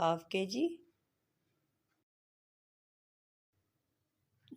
½ kg،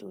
2